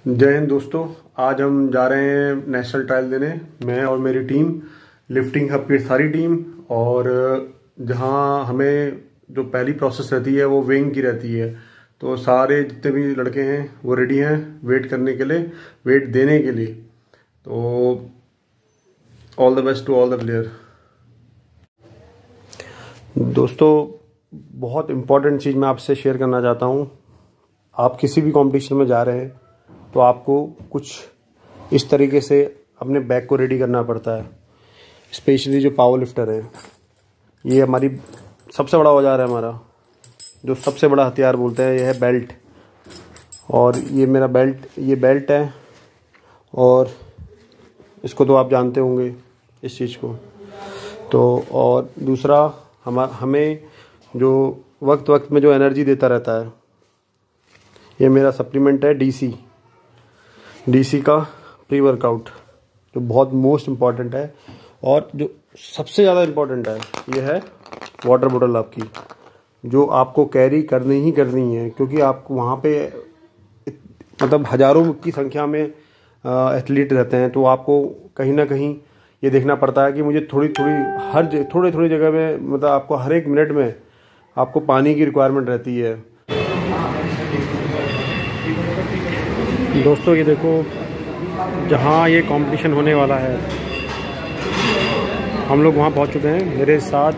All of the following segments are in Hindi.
जय हिंद दोस्तों। आज हम जा रहे हैं नेशनल ट्रायल देने, मैं और मेरी टीम, लिफ्टिंग हब की सारी टीम। और जहां हमें जो पहली प्रोसेस रहती है वो वेइंग की रहती है। तो सारे जितने भी लड़के हैं वो रेडी हैं वेट करने के लिए, वेट देने के लिए। तो all the best to all the player. दोस्तों, बहुत इम्पॉर्टेंट चीज़ मैं आपसे शेयर करना चाहता हूँ। आप किसी भी कंपटीशन में जा रहे हैं तो आपको कुछ इस तरीके से अपने बैग को रेडी करना पड़ता है। स्पेशली जो पावर लिफ्टर है, ये हमारी सबसे बड़ा औजार है। हमारा जो सबसे बड़ा हथियार बोलते हैं यह है बेल्ट। और ये मेरा बेल्ट है। और इसको तो आप जानते होंगे इस चीज़ को। तो और दूसरा, हमें जो वक्त वक्त में जो एनर्जी देता रहता है, ये मेरा सप्लीमेंट है डीसी का प्री वर्कआउट, जो बहुत मोस्ट इम्पॉर्टेंट है। और जो सबसे ज़्यादा इम्पॉर्टेंट है ये है वाटर बोतल आपकी, जो आपको कैरी करनी ही करनी है। क्योंकि आप वहाँ पे मतलब हज़ारों की संख्या में एथलीट रहते हैं, तो आपको कहीं ना कहीं ये देखना पड़ता है कि मुझे थोड़ी जगह में, मतलब आपको हर एक मिनट में आपको पानी की रिक्वायरमेंट रहती है। दोस्तों, ये देखो, जहाँ ये कंपटीशन होने वाला है हम लोग वहाँ पहुँच चुके हैं। मेरे साथ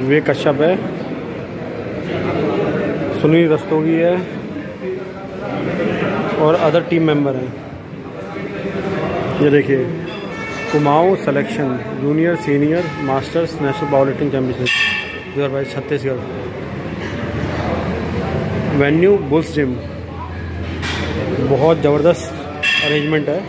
विवेक कश्यप है, सुनील रस्तोगी है और अदर टीम मेंबर हैं। ये देखिए, Kumaon selection junior senior masters national power lifting championship 2022 Chhattisgarh. Venue bulls gym, बहुत ज़बरदस्त अरेंजमेंट है।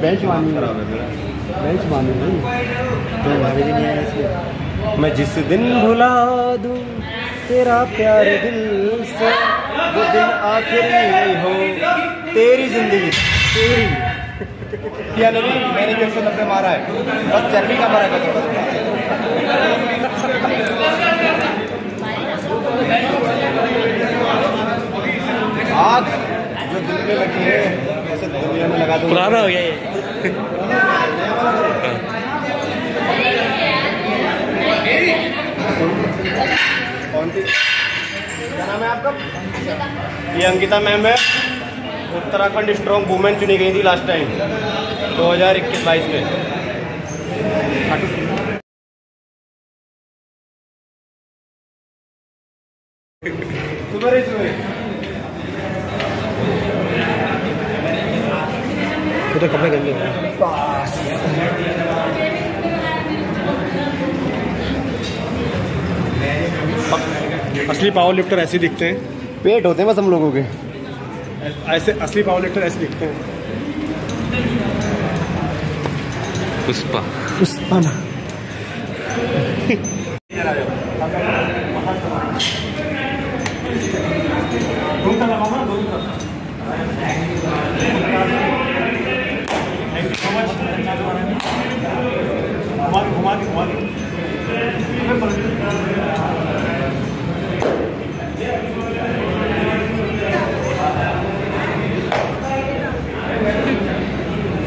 बेंच मारनी नहीं, तो भाभी भी नहीं आया इसलिए। मैं जिस दिन भुला दूँ तेरा प्यार दिल से, वो दिन आखिरी हो तेरी जिंदगी तेरी। क्या नहीं, मैंने 190 मारा है, बस चर्बी का मारा है थोड़ा। आग जो दिल में लगी है ऐसे दुनिया में लगा दूँ। पुराना हो गया ये। क्या नाम है आपका? ये अंकिता मैम है, उत्तराखंड स्ट्रॉन्ग वुमेन चुनी गई थी लास्ट टाइम 2021-22 में। तो कपड़े गंदे हैं। असली पावर लिफ्टर ऐसे दिखते हैं, पेट होते हैं बस हम लोगों के ऐसे। असली पावर लिफ्टर ऐसे दिखते हैं। पुष्पा ना।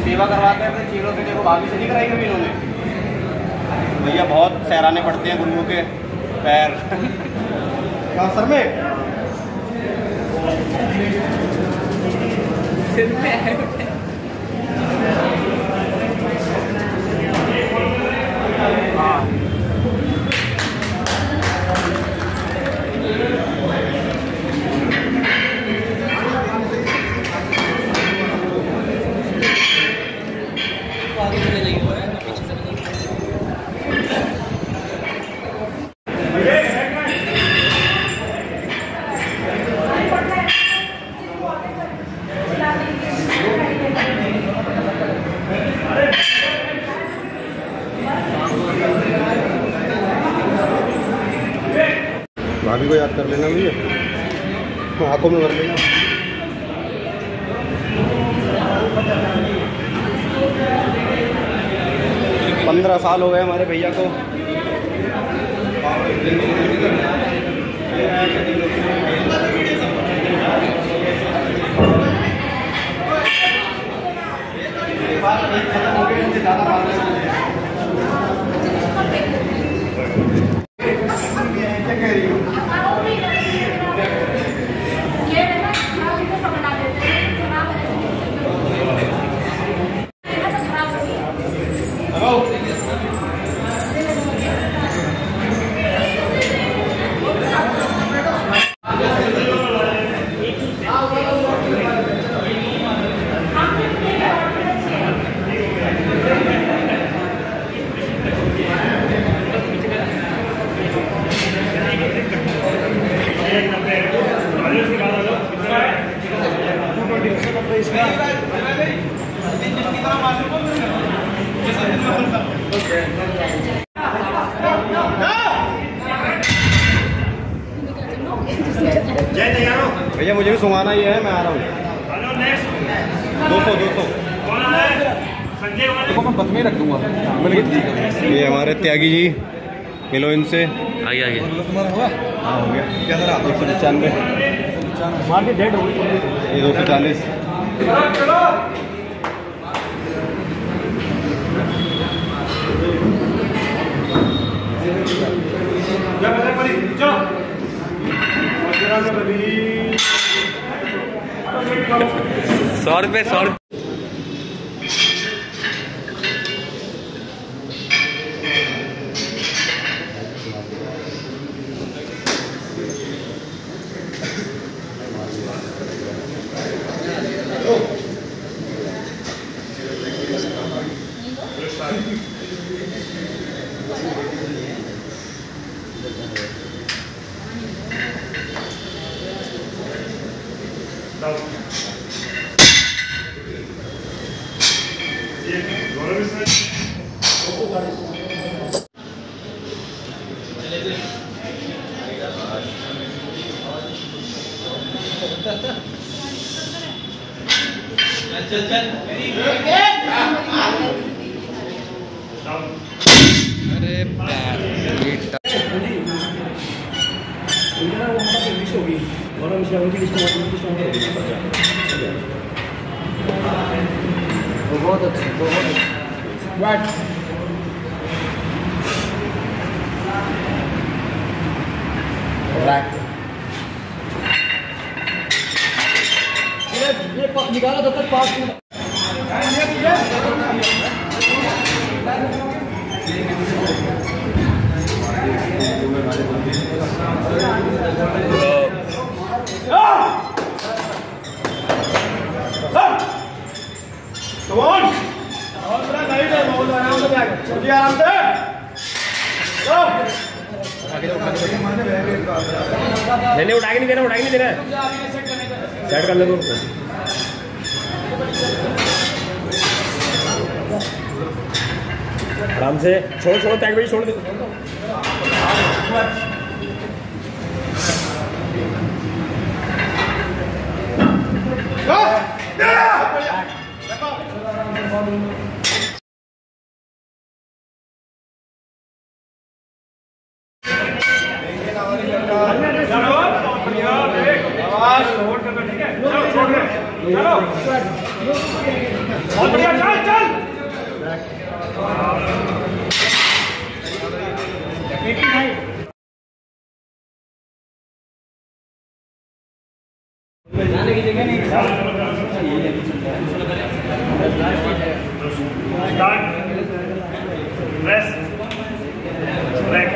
सेवा करवाते हैं अपने चेहरों से। देखो, भाभी से नहीं कराई कभी इन्होंने। भैया बहुत सैराने पड़ते हैं गुरुओं के पैर। क्या सर में सिर में कर लेना भैया, आंखों में भर लेना। पंद्रह साल हो गए हमारे भैया को। भैया मुझे भी सुंघाना ही है, मैं आ रहा हूँ। 200 देखो मैं बस में रख दूंगा। ये हमारे त्यागी जी, मिलो इनसे। आइए आइए। हाँ हो गया। क्या सर आप 195 मार्केट डेट हो गई। ये 240। ₹100 ₹100। बहुत अच्छी ये निकाला तब तक 5 मिनट। नहीं उठा के नहीं देना, सेट कर ले दो। आराम से छोड़ टैग भाई छोड़ दे। जाने की जगह नहीं। Start press break.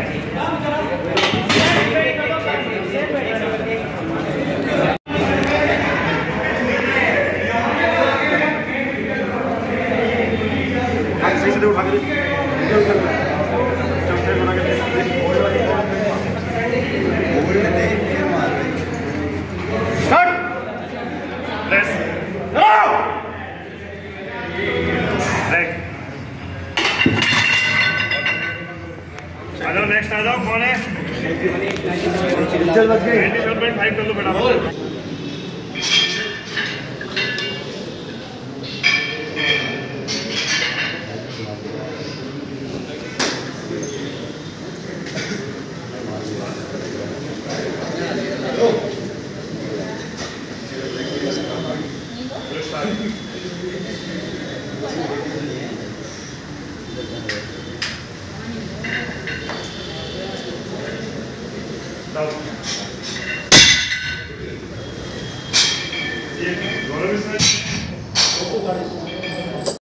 सही से उठा के नेक्स्ट आ जाओ। कौन है? हलचल बच गई। 97.5 कर लो बेटा। ये